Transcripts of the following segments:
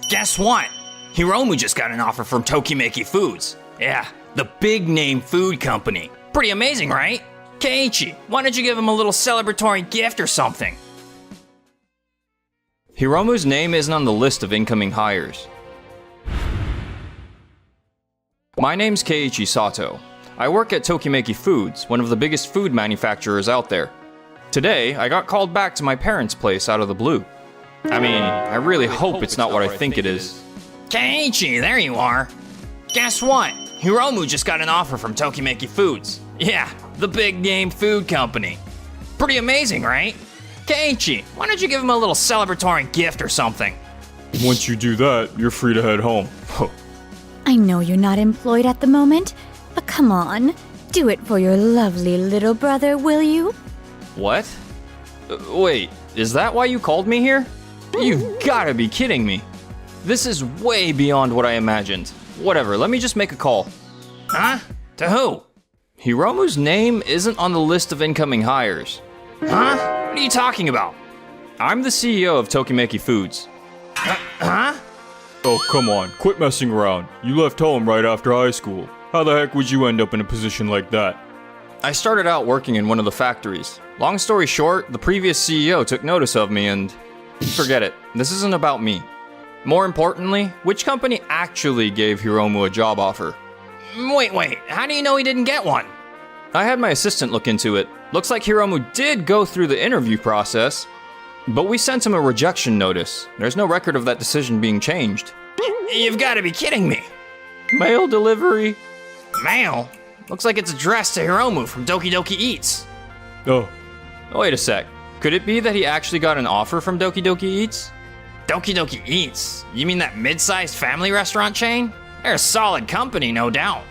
Guess what? Hiromu just got an offer from Tokimeki Foods. Yeah, the big name food company. Pretty amazing, right? Keiichi, why don't you give him a little celebratory gift or something? Hiromu's name isn't on the list of incoming hires. My name's Keiichi Sato. I work at Tokimeki Foods, one of the biggest food manufacturers out there. Today, I got called back to my parents' place out of the blue. I mean, I really hope it's not what I think it is. Keiichi, there you are. Guess what? Hiromu just got an offer from Tokimeki Foods. Yeah, the big name food company. Pretty amazing, right? Keiichi, why don't you give him a little celebratory gift or something? Once you do that, you're free to head home. I know you're not employed at the moment, but come on, do it for your lovely little brother, will you? What? Wait, is that why you called me here? You've gotta be kidding me. This is way beyond what I imagined. Whatever, let me just make a call. Huh? To who? Hiromu's name isn't on the list of incoming hires. Huh? What are you talking about? I'm the CEO of Tokimeki Foods. Huh? Oh, come on, quit messing around. You left home right after high school. How the heck would you end up in a position like that? I started out working in one of the factories. Long story short, the previous CEO took notice of me and... Forget it, this isn't about me. More importantly, which company actually gave Hiromu a job offer? Wait, how do you know he didn't get one? I had my assistant look into it. Looks like Hiromu did go through the interview process, but we sent him a rejection notice. There's no record of that decision being changed. You've got to be kidding me. Mail delivery? Mail? Looks like it's addressed to Hiromu from Doki Doki Eats. Oh, Wait a sec. Could it be that he actually got an offer from Doki Doki Eats? Doki Doki Eats? You mean that mid-sized family restaurant chain? They're a solid company, no doubt.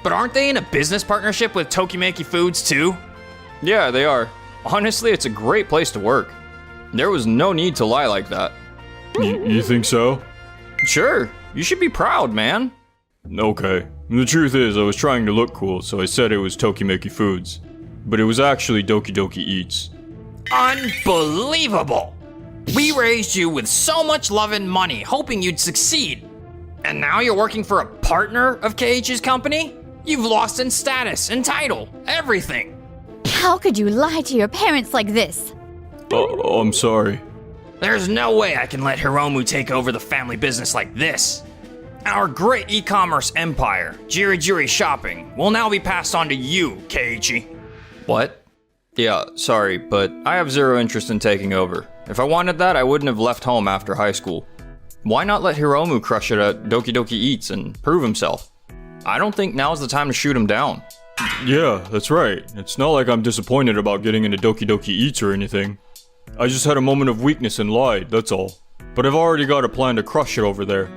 But aren't they in a business partnership with Tokimeki Foods too? Yeah, they are. Honestly, it's a great place to work. There was no need to lie like that. you think so? Sure, you should be proud, man. Okay. The truth is, I was trying to look cool, so I said it was Tokimeki Foods. But it was actually Doki Doki Eats. Unbelievable! We raised you with so much love and money, hoping you'd succeed. And now you're working for a partner of Keiichi's company? You've lost in status, in title, everything. How could you lie to your parents like this? I'm sorry. There's no way I can let Hiromu take over the family business like this. Our great e-commerce empire, Jiri Shopping, will now be passed on to you, Keiichi. What? Yeah, sorry, but I have zero interest in taking over. If I wanted that, I wouldn't have left home after high school. Why not let Hiromu crush it at Doki Doki Eats and prove himself? I don't think now's the time to shoot him down. Yeah, that's right. It's not like I'm disappointed about getting into Doki Doki Eats or anything. I just had a moment of weakness and lied, that's all. But I've already got a plan to crush it over there.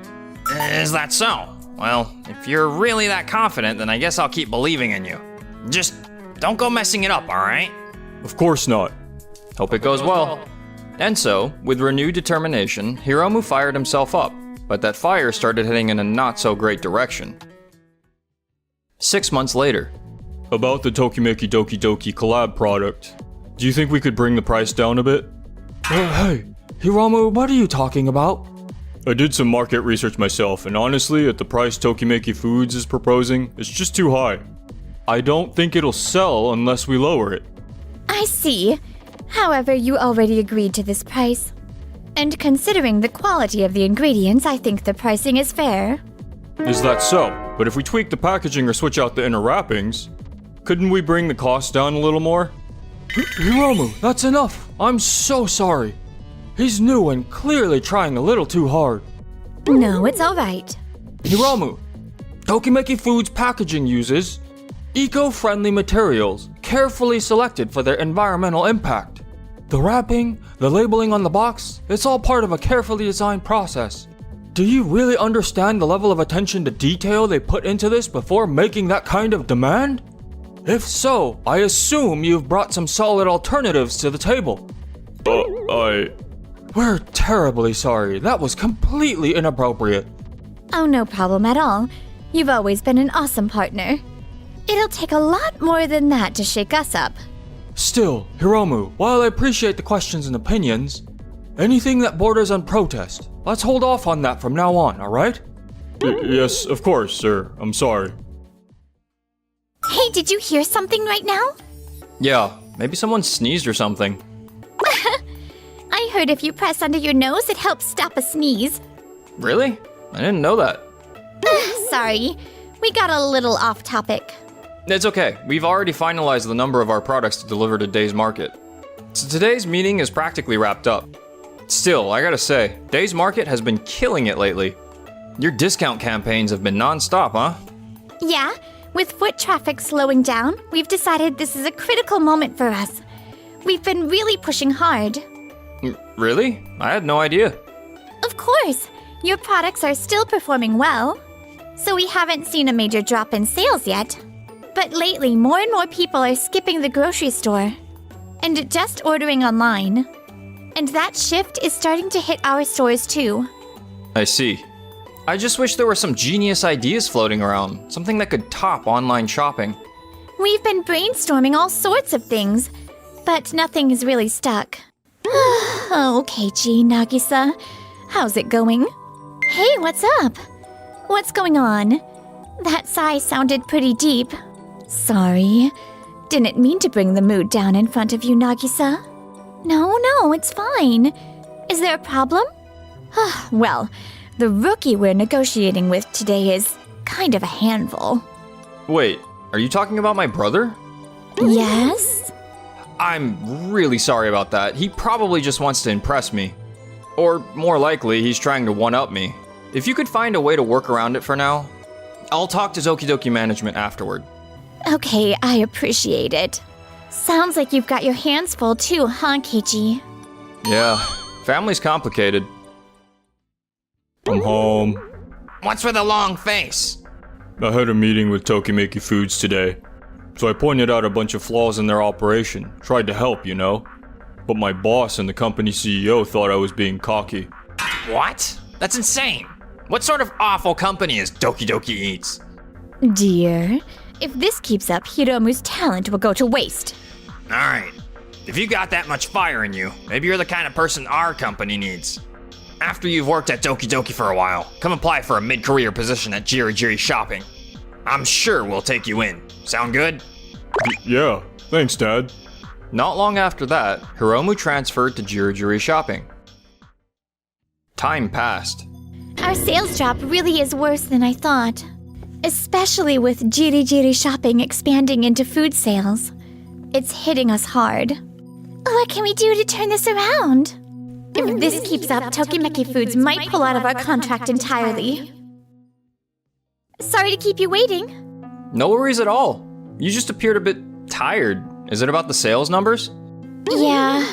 Is that so? Well, if you're really that confident, then I guess I'll keep believing in you. Just don't go messing it up, alright? Of course not. Hope it goes well. And so, with renewed determination, Hiromu fired himself up, but that fire started heading in a not-so-great direction. 6 months later. About the Tokimeki Doki Doki collab product. Do you think we could bring the price down a bit? Hey, Hiromu, what are you talking about? I did some market research myself, and honestly, at the price Tokimeki Foods is proposing, it's just too high. I don't think it'll sell unless we lower it. I see. However, you already agreed to this price. And considering the quality of the ingredients, I think the pricing is fair. Is that so? But if we tweak the packaging or switch out the inner wrappings, couldn't we bring the cost down a little more? Hiromu, that's enough. I'm so sorry. He's new and clearly trying a little too hard. No, it's alright. Hiromu, Tokimeki Foods packaging uses eco-friendly materials carefully selected for their environmental impact. The wrapping, the labeling on the box, it's all part of a carefully designed process. Do you really understand the level of attention to detail they put into this before making that kind of demand? If so, I assume you've brought some solid alternatives to the table. We're terribly sorry. That was completely inappropriate. Oh, no problem at all. You've always been an awesome partner. It'll take a lot more than that to shake us up. Still, Hiromu, while I appreciate the questions and opinions, anything that borders on protest, Let's hold off on that from now on, alright? Yes, of course, sir. I'm sorry. Hey, did you hear something right now? Yeah, maybe someone sneezed or something. I heard if you press under your nose, it helps stop a sneeze. Really? I didn't know that. Sorry, we got a little off topic. It's okay. We've already finalized the number of our products to deliver to Day's Market. So today's meeting is practically wrapped up. Still, I gotta say, Day's Market has been killing it lately. Your discount campaigns have been non-stop, huh? Yeah, with foot traffic slowing down, we've decided this is a critical moment for us. We've been really pushing hard. Really? I had no idea. Of course, your products are still performing well. So we haven't seen a major drop in sales yet. But lately, more and more people are skipping the grocery store and just ordering online. And that shift is starting to hit our stores too. I see. I just wish there were some genius ideas floating around, something that could top online shopping. We've been brainstorming all sorts of things, but nothing is really stuck. Oh, Keiichi, Nagisa, how's it going? Hey, what's up? What's going on? That sigh sounded pretty deep. Sorry. Didn't mean to bring the mood down in front of you, Nagisa. No, it's fine. Is there a problem? Well, the rookie we're negotiating with today is kind of a handful. Wait, are you talking about my brother? Yes? I'm really sorry about that. He probably just wants to impress me. Or more likely, he's trying to one-up me. If you could find a way to work around it for now, I'll talk to Tokidoki management afterward. Okay, I appreciate it. Sounds like you've got your hands full too, huh, Keiichi? Yeah, family's complicated. I'm home. What's with a long face? I had a meeting with Tokimeki Foods today. So I pointed out a bunch of flaws in their operation, tried to help, you know. But my boss and the company CEO thought I was being cocky. What? That's insane. What sort of awful company is Doki Eats? Dear, if this keeps up, Hiromu's talent will go to waste. Alright. If you got that much fire in you, maybe you're the kind of person our company needs. After you've worked at Doki for a while, come apply for a mid-career position at Jiri Shopping. I'm sure we'll take you in. Sound good? Yeah, thanks, Dad. Not long after that, Hiromu transferred to Jiri Shopping. Time passed. Our sales drop really is worse than I thought. Especially with Jiri Shopping expanding into food sales. It's hitting us hard. What can we do to turn this around? If this keeps up, Tokimeki Foods might pull out of our contract entirely. Sorry to keep you waiting. No worries at all. You just appeared a bit tired. Is it about the sales numbers? Yeah.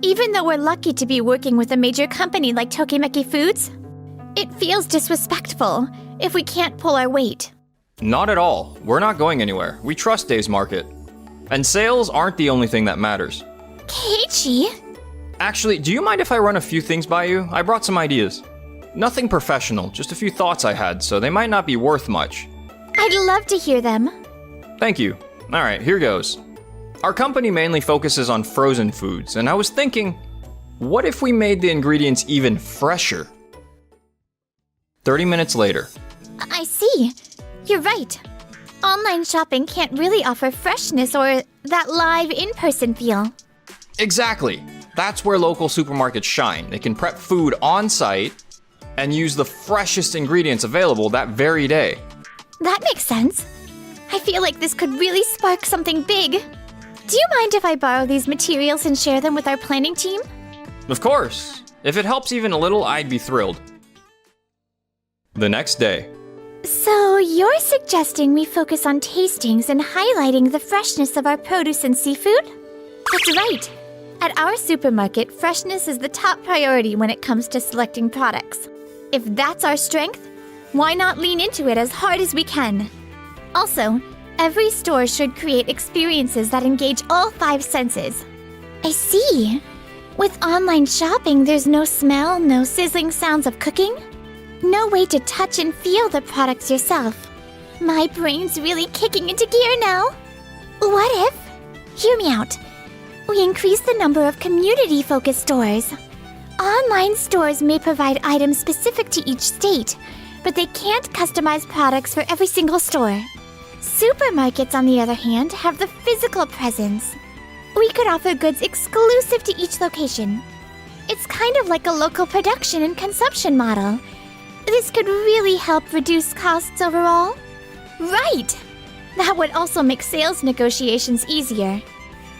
Even though we're lucky to be working with a major company like Tokimeki Foods, it feels disrespectful if we can't pull our weight. Not at all. We're not going anywhere. We trust Day's Market. And sales aren't the only thing that matters. Keiichi? Actually, do you mind if I run a few things by you? I brought some ideas. Nothing professional, just a few thoughts I had, so they might not be worth much. I'd love to hear them. Thank you. Alright, here goes. Our company mainly focuses on frozen foods, and I was thinking, what if we made the ingredients even fresher? 30 minutes later. I see. You're right. Online shopping can't really offer freshness or that live in-person feel. Exactly. That's where local supermarkets shine. They can prep food on site and use the freshest ingredients available that very day. That makes sense. I feel like this could really spark something big. Do you mind if I borrow these materials and share them with our planning team? Of course. If it helps even a little, I'd be thrilled. The next day. So, you're suggesting we focus on tastings and highlighting the freshness of our produce and seafood? That's right. At our supermarket, freshness is the top priority when it comes to selecting products. If that's our strength, why not lean into it as hard as we can? Also, every store should create experiences that engage all 5 senses. I see. With online shopping, there's no smell, no sizzling sounds of cooking. No way to touch and feel the products yourself. My brain's really kicking into gear now. What if, hear me out, we increase the number of community-focused stores. Online stores may provide items specific to each state, but they can't customize products for every single store. Supermarkets, on the other hand, have the physical presence. We could offer goods exclusive to each location. It's kind of like a local production and consumption model. This could really help reduce costs overall. Right! That would also make sales negotiations easier.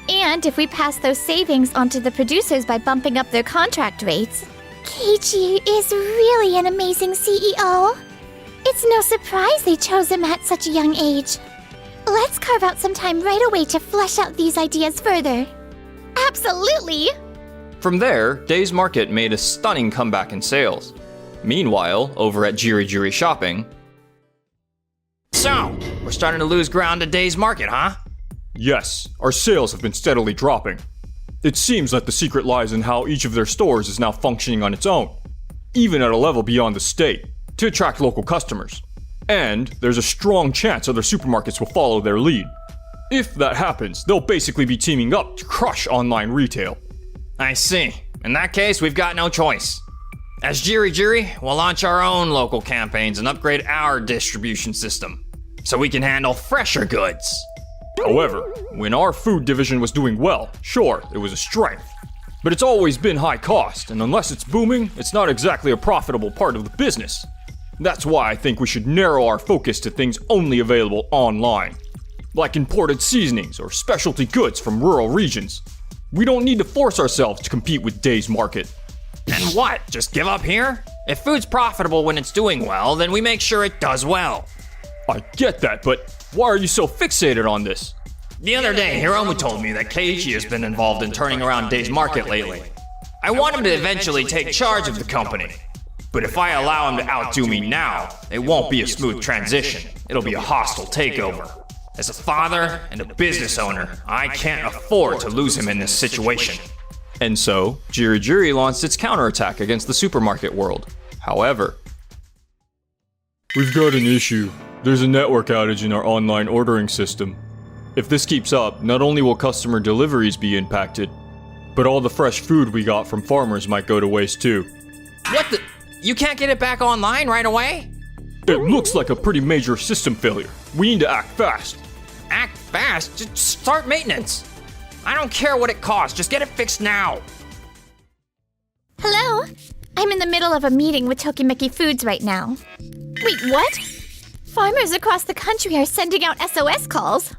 And if we pass those savings onto the producers by bumping up their contract rates. Keiichi is really an amazing CEO. It's no surprise they chose him at such a young age. Let's carve out some time right away to flesh out these ideas further. Absolutely! From there, Day's Market made a stunning comeback in sales. Meanwhile, over at Jiri Jiri Shopping... So, we're starting to lose ground to Day's Market, huh? Yes, our sales have been steadily dropping. It seems that the secret lies in how each of their stores is now functioning on its own, even at a level beyond the state, to attract local customers. And there's a strong chance other supermarkets will follow their lead. If that happens, they'll basically be teaming up to crush online retail. I see. In that case, we've got no choice. As Jiri Jiri, we'll launch our own local campaigns and upgrade our distribution system, so we can handle fresher goods. However, when our food division was doing well, sure, it was a strength. But it's always been high cost, and unless it's booming, it's not exactly a profitable part of the business. That's why I think we should narrow our focus to things only available online, like imported seasonings or specialty goods from rural regions. We don't need to force ourselves to compete with Day's Market. And what? Just give up here? If food's profitable when it's doing well, then we make sure it does well. I get that, but why are you so fixated on this? The other day, Hiromu told me that Keiichi has been involved in turning around Day's Market lately. I want him to eventually take charge of the company. But if I allow him to outdo me now, it won't be a smooth transition. It'll be a hostile takeover. As a father and a business owner, I can't afford to lose him in this situation. And so, Jiri Jiri launched its counterattack against the supermarket world. However, we've got an issue. There's a network outage in our online ordering system. If this keeps up, not only will customer deliveries be impacted, but all the fresh food we got from farmers might go to waste too. What the? You can't get it back online right away? It looks like a pretty major system failure. We need to act fast. Act fast? Just start maintenance. I don't care what it costs, just get it fixed now. Hello? I'm in the middle of a meeting with Tokimeki Foods right now. Wait, what? Farmers across the country are sending out SOS calls.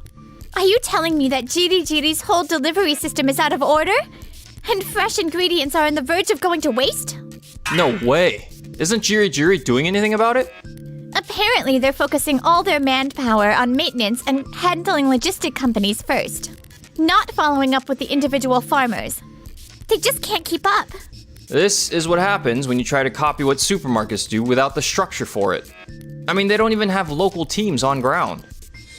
Are you telling me that Jiri Jiri's whole delivery system is out of order? And fresh ingredients are on the verge of going to waste? no way. Isn't Jiri Jiri doing anything about it? Apparently, they're focusing all their manpower on maintenance and handling logistic companies first, not following up with the individual farmers. They just can't keep up. This is what happens when you try to copy what supermarkets do without the structure for it. I mean, they don't even have local teams on ground.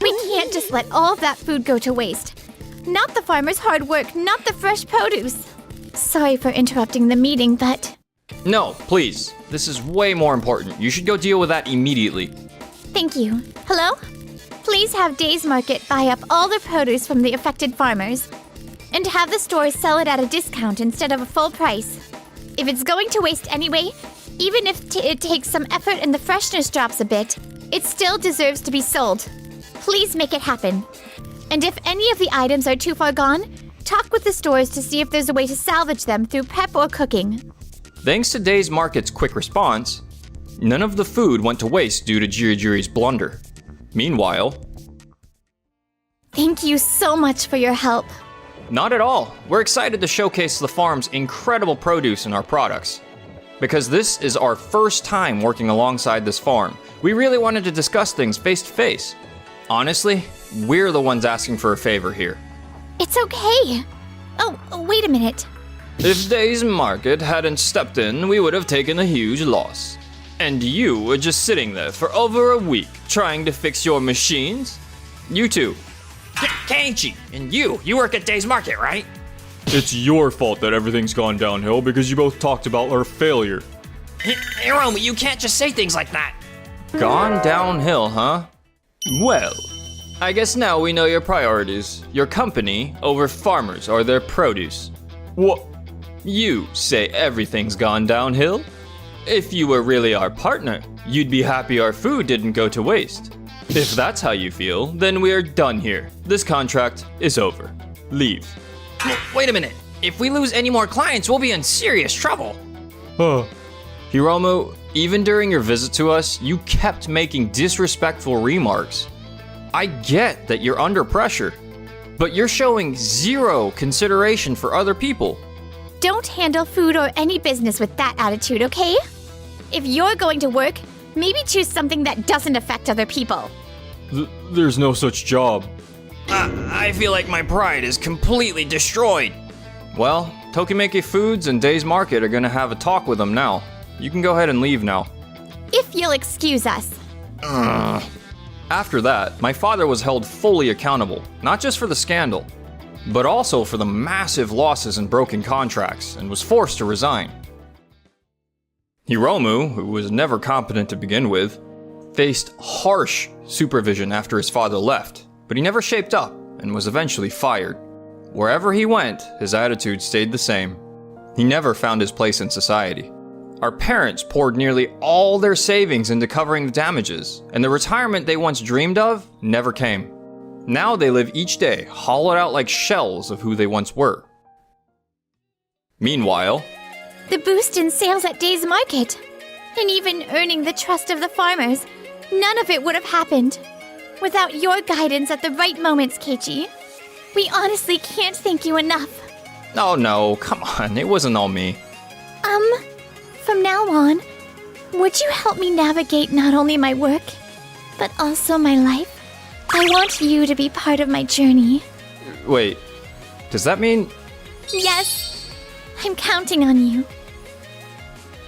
We can't just let all of that food go to waste. Not the farmers' hard work, not the fresh produce. Sorry for interrupting the meeting, but... No, please. This is way more important. You should go deal with that immediately. Thank you. Hello? Please have Day's Market buy up all the produce from the affected farmers, and have the stores sell it at a discount instead of a full price. If it's going to waste anyway, even if it takes some effort and the freshness drops a bit, it still deserves to be sold. Please make it happen. And if any of the items are too far gone, talk with the stores to see if there's a way to salvage them through prep or cooking. Thanks to Day's Market's quick response, none of the food went to waste due to Jiri Jiri's blunder. Meanwhile... Thank you so much for your help. Not at all. We're excited to showcase the farm's incredible produce in our products. Because this is our first time working alongside this farm, we really wanted to discuss things face to face. Honestly, we're the ones asking for a favor here. It's okay. Oh, wait a minute. If Day's Market hadn't stepped in, we would have taken a huge loss. And you were just sitting there for over a week trying to fix your machines? You too. Keiichi, and you work at Day's Market, right? It's your fault that everything's gone downhill because you both talked about our failure. Hiromu, you can't just say things like that. Gone downhill, huh? Well, I guess now we know your priorities. Your company over farmers or their produce. What? You say everything's gone downhill? If you were really our partner, you'd be happy our food didn't go to waste. If that's how you feel, then we are done here. This contract is over. Leave. Wait a minute. If we lose any more clients, we'll be in serious trouble. Hiromu, even during your visit to us, you kept making disrespectful remarks. I get that you're under pressure, but you're showing zero consideration for other people. Don't handle food or any business with that attitude, okay? If you're going to work, maybe choose something that doesn't affect other people. There's no such job. I feel like my pride is completely destroyed. Well, Tokimeki Foods and Day's Market are gonna have a talk with them now. You can go ahead and leave now. If you'll excuse us. After that, my father was held fully accountable, not just for the scandal, but also for the massive losses and broken contracts, and was forced to resign. Hiromu, who was never competent to begin with, faced harsh supervision after his father left, but he never shaped up and was eventually fired. Wherever he went, his attitude stayed the same. He never found his place in society. Our parents poured nearly all their savings into covering the damages, and the retirement they once dreamed of never came. Now they live each day hollowed out like shells of who they once were. Meanwhile, The boost in sales at Day's Market, and even earning the trust of the farmers, none of it would have happened without your guidance at the right moments, Keiichi. We honestly can't thank you enough. oh no, come on, it wasn't all me. From now on, would you help me navigate not only my work, but also my life? I want you to be part of my journey. Wait, does that mean... Yes, I'm counting on you.